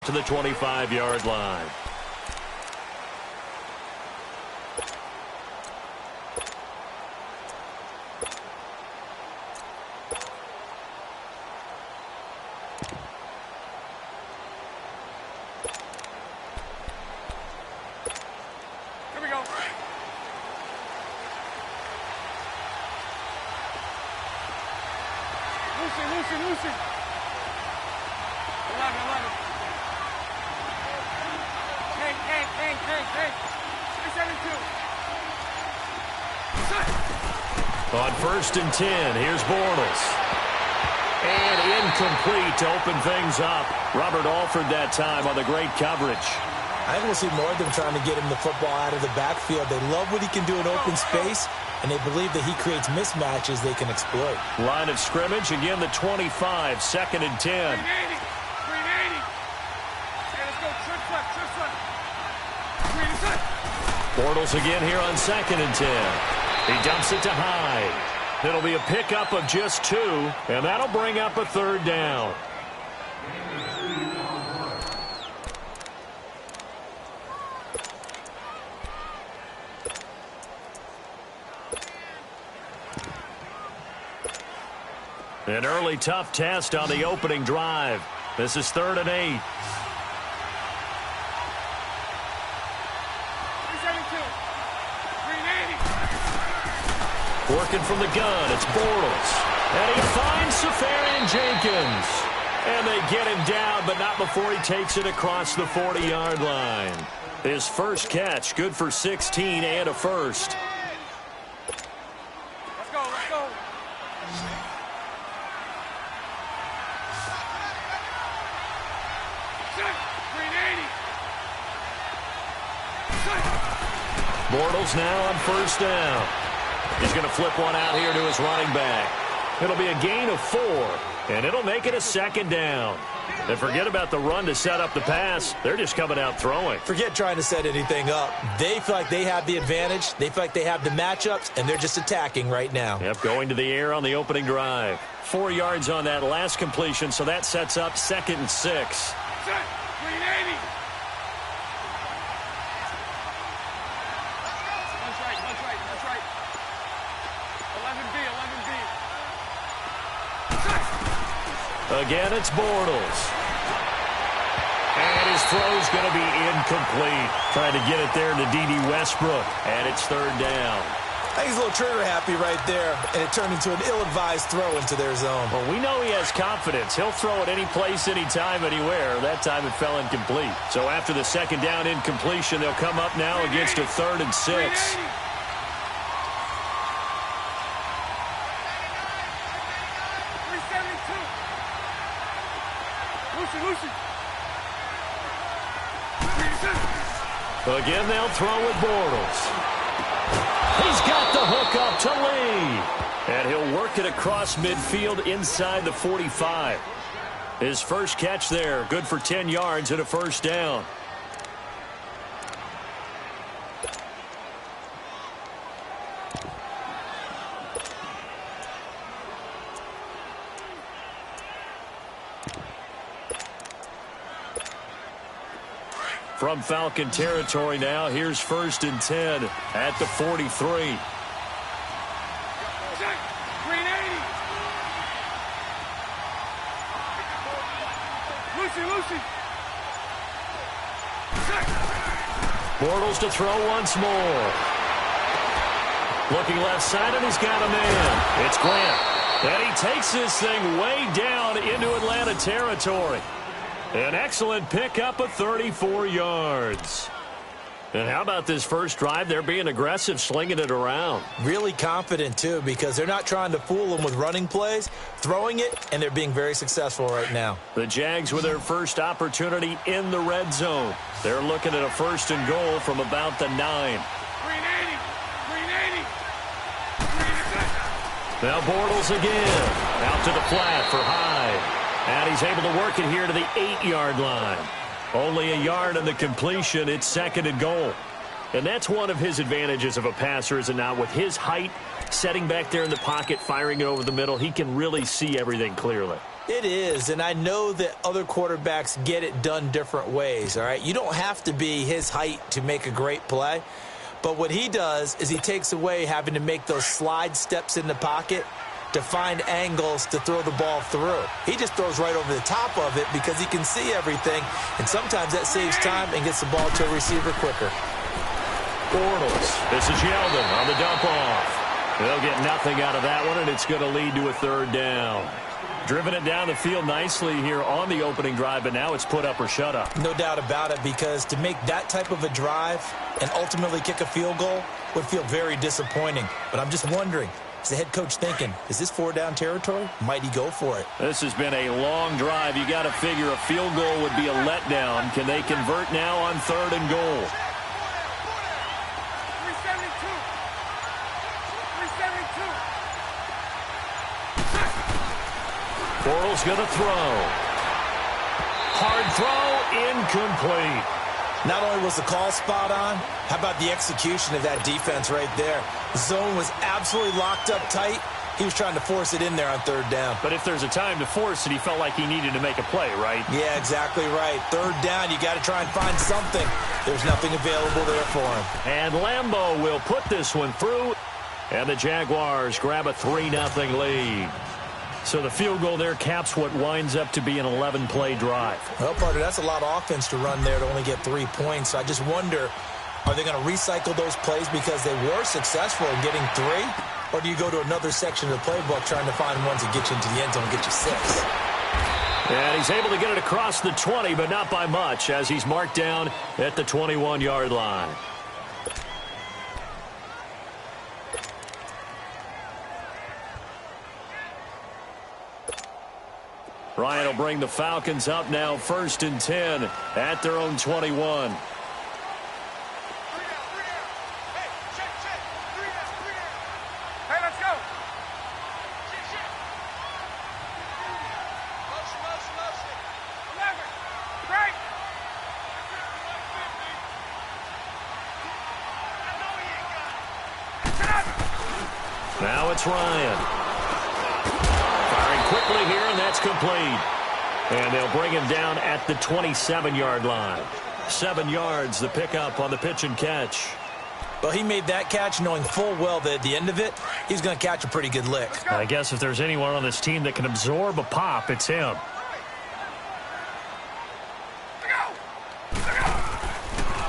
to the 25-yard line. Lucy. 11. Hey. 372. On 1st and 10, here's Bortles. And incomplete to open things up. Robert Alford that time on the great coverage. I think we'll see more of them trying to get him the football out of the backfield. They love what he can do in open space, and they believe that he creates mismatches they can exploit. Line of scrimmage, again the 25, 2nd and 10. 380. Okay, let's go. Trick flip. Bortles again here on 2nd and 10. He dumps it to Hyde. It'll be a pickup of just 2, and that'll bring up a 3rd down. An early tough test on the opening drive. This is 3rd and 8. 372. 380. Working from the gun, it's Bortles. And he finds Safarian Jenkins. And they get him down, but not before he takes it across the 40-yard line. His first catch, good for 16 and a first. Let's go. 380. Bortles now on 1st down. He's going to flip one out here to his running back. It'll be a gain of 4, and it'll make it a 2nd down. And forget about the run to set up the pass. They're just coming out throwing. Forget trying to set anything up. They feel like they have the advantage. They feel like they have the matchups, and they're just attacking right now. Yep, going to the air on the opening drive. 4 yards on that last completion, so that sets up 2nd and 6. 380. That's right. 11B. Again, it's Bortles. And his throw's going to be incomplete. Trying to get it there to D.D. Westbrook. And it's 3rd down. I think he's a little trigger happy right there, and it turned into an ill-advised throw into their zone. Well, we know he has confidence. He'll throw it any place, anytime, anywhere. That time it fell incomplete. So after the 2nd down incompletion, they'll come up now against a 3rd and 6. 372. Lucy. Again, they'll throw with Bortles. He's got the hook up to Lee. And he'll work it across midfield inside the 45. His first catch there, good for 10 yards and a 1st down. From Falcon territory now, here's 1st and 10 at the 43. 380. Lucy. Bortles to throw once more. Looking left side, and he's got a man. It's Grant. And he takes this thing way down into Atlanta territory. An excellent pickup of 34 yards. And how about this first drive? They're being aggressive, slinging it around. Really confident, too, because they're not trying to fool them with running plays, throwing it, and they're being very successful right now. The Jags with their first opportunity in the red zone. They're looking at a 1st and goal from about the 9. 380. Now Bortles again. Out to the flat for Hyde. And he's able to work it here to the 8-yard line. Only a yard on the completion. It's 2nd and goal. And that's one of his advantages of a passer, is it not? With his height, setting back there in the pocket, firing it over the middle, he can really see everything clearly. It is, and I know that other quarterbacks get it done different ways, all right? You don't have to be his height to make a great play, but what he does is he takes away having to make those slide steps in the pocket to find angles to throw the ball through. He just throws right over the top of it because he can see everything, and sometimes that saves time and gets the ball to a receiver quicker. Bortles. This is Yeldon on the dump off. They'll get nothing out of that one, and it's going to lead to a third down. Driven it down the field nicely here on the opening drive, but now it's put up or shut up. No doubt about it, because to make that type of a drive and ultimately kick a field goal would feel very disappointing. But I'm just wondering, is the head coach thinking, is this 4-down territory? Might he go for it? This has been a long drive. You got to figure a field goal would be a letdown. Can they convert now on 3rd and goal? 372. Bortles going to throw. Hard throw, incomplete. Not only was the call spot on, how about the execution of that defense right there? The zone was absolutely locked up tight. He was trying to force it in there on 3rd down. But if there's a time to force it, he felt like he needed to make a play, right? Yeah, exactly right. 3rd down, you got to try and find something. There's nothing available there for him. And Lambeau will put this one through. And the Jaguars grab a 3-0 lead. So the field goal there caps what winds up to be an 11-play drive. Well, partner, that's a lot of offense to run there to only get 3 points. So I just wonder, are they going to recycle those plays because they were successful in getting 3? Or do you go to another section of the playbook trying to find ones that get you into the end zone and get you 6? And he's able to get it across the 20, but not by much, as he's marked down at the 21-yard line. Ryan will bring the Falcons up now 1st and 10 at their own 21. Hey, let's go. Motion. 11. Right. Now it's Ryan. Firing quickly here, and that's complete. And they'll bring him down at the 27-yard line. 7 yards, the pickup on the pitch and catch. Well, he made that catch knowing full well that at the end of it, he's going to catch a pretty good lick. I guess if there's anyone on this team that can absorb a pop, it's him.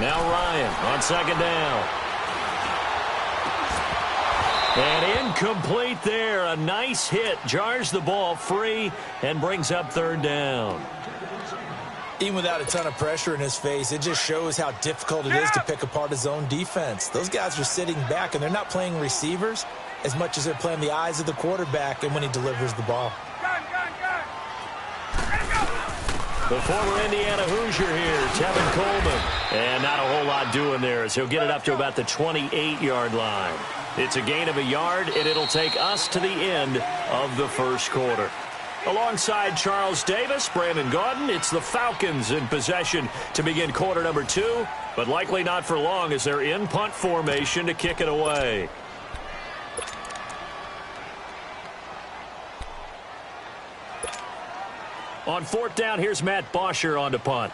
Now Ryan on 2nd down. And incomplete there. A nice hit. Jars the ball free and brings up 3rd down. Even without a ton of pressure in his face, it just shows how difficult it is to pick apart his own defense. Those guys are sitting back, and they're not playing receivers as much as they're playing the eyes of the quarterback and when he delivers the ball. Gun. The former Indiana Hoosier here, Tevin Coleman. And not a whole lot doing there as he'll get it up to about the 28-yard line. It's a gain of a yard, and it'll take us to the end of the 1st quarter. Alongside Charles Davis, Brandon Gaudin, it's the Falcons in possession to begin quarter number 2, but likely not for long as they're in punt formation to kick it away. On 4th down, here's Matt Bosher on to punt.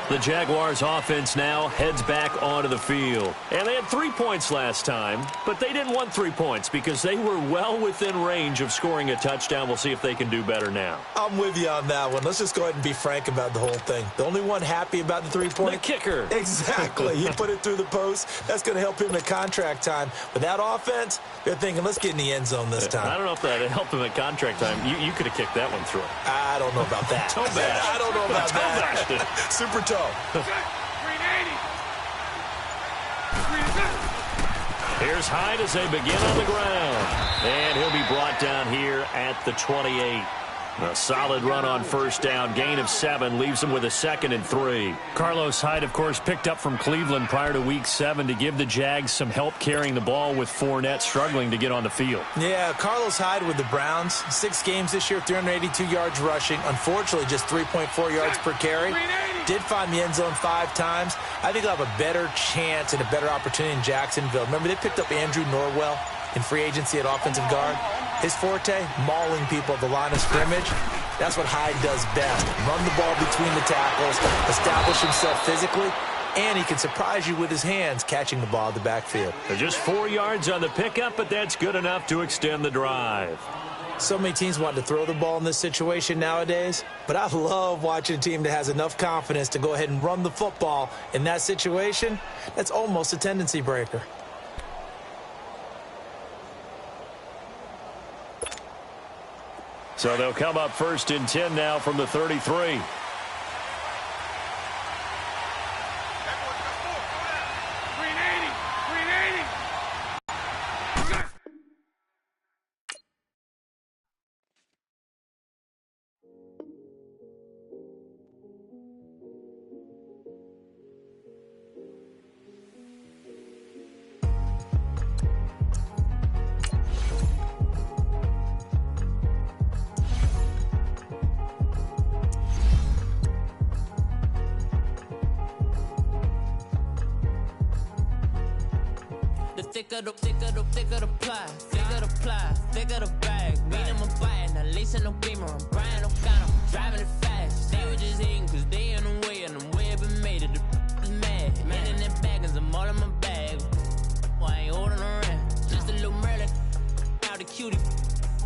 The Jaguars offense now heads back onto the field. And they had 3 points last time, but they didn't want 3 points because they were well within range of scoring a touchdown. We'll see if they can do better now. I'm with you on that one. Let's just go ahead and be frank about the whole thing. The only one happy about the 3-point? The kicker. Exactly. He put it through the post. That's going to help him at contract time. But that offense, they're thinking, let's get in the end zone this time. I don't know if that helped him at contract time. You could have kicked that one through. I don't know about that. Toe bash. I don't know about that. Super toe. 380. Here's Hyde as they begin on the ground. And he'll be brought down here at the 28. A solid run on first down. Gain of 7 leaves him with a 2nd and 3. Carlos Hyde, of course, picked up from Cleveland prior to Week 7 to give the Jags some help carrying the ball with Fournette struggling to get on the field. Yeah, Carlos Hyde with the Browns. 6 games this year, 382 yards rushing. Unfortunately, just 3.4 yards per carry. Did find the end zone 5 times. I think he'll have a better chance and a better opportunity in Jacksonville. Remember, they picked up Andrew Norwell in free agency at offensive guard. His forte, mauling people at the line of scrimmage. That's what Hyde does best. Run the ball between the tackles, establish himself physically, and he can surprise you with his hands catching the ball at the backfield. They're just 4 yards on the pickup, but that's good enough to extend the drive. So many teams want to throw the ball in this situation nowadays, but I love watching a team that has enough confidence to go ahead and run the football in that situation. That's almost a tendency breaker. So they'll come up 1st and 10 now from the 33. Thicker the pie, thicker the bag. Beat him a bite, now lacing no beamer. I'm Brian O'Connor, driving it fast. They were just hating cause they in the way, and the way I've been made it, the is mad. Man in that bag, cause I'm all in my bag. Well, I ain't holding around, just a little Merlin, out the cutie.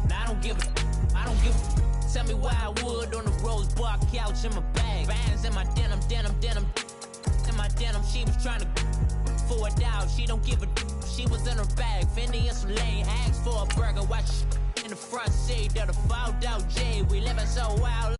Now I don't give a, tell me why I would on the rose bar couch in my bag. Bands in my denim, in my denim, she was trying to for it out, she don't give a. She was in her bag, Fendi and some lane, asked for a burger, watch in the front seat of the fouled out J. We living so wild.